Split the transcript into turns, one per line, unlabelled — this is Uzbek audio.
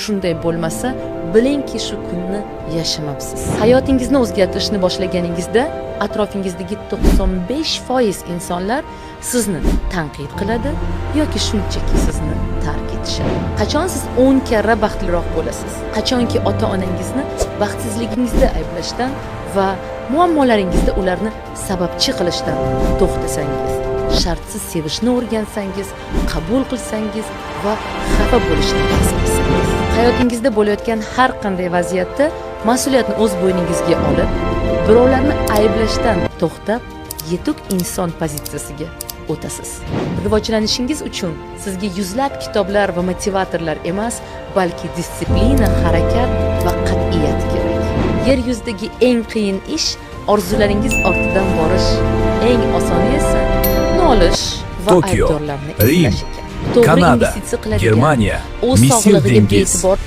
shunday bo'lmasa, bilingki shu kunni yashamabsiz. Hayotingizni o'zgartirishni boshlaganingizda atrofingizdagi 95% insonlar sizni tanqid qiladi yoki shunchaki sizni tark etishadi. Qachon siz 10 karra baxtliroq bo'lasiz? Qachonki ota-onangizni baxtsizligingizda ayblashdan va muammolaringizda ularni sababchi qilishdan to'xtasangiz, shartsiz sevishni o'rgansangiz, qabul qilsangiz va xafa bo'lishni bas qilsangiz. Hayotingizda bo'layotgan har qanday vaziyatda mas'uliyatni o'z bo'yningizga olib, birovlarni ayblashdan to'xtab, yetuk inson pozitsiyasiga o'tasiz. Rivojlanishingiz uchun sizga yuzlab kitoblar va motivatorlar emas, balki disiplina, harakat va qat'iyat kerak. Yer yuzidagi eng qiyin ish orzularingiz ortidan borish, eng osoni esa nolish va
Tokio,
aybdorlarni
Rim,
eslash ekan. To'g'ri
Kanada,
investitsiya qiladigan,
Germaniya,
o'z
Misr
sog'lig'iga
dengiz.
be'tibor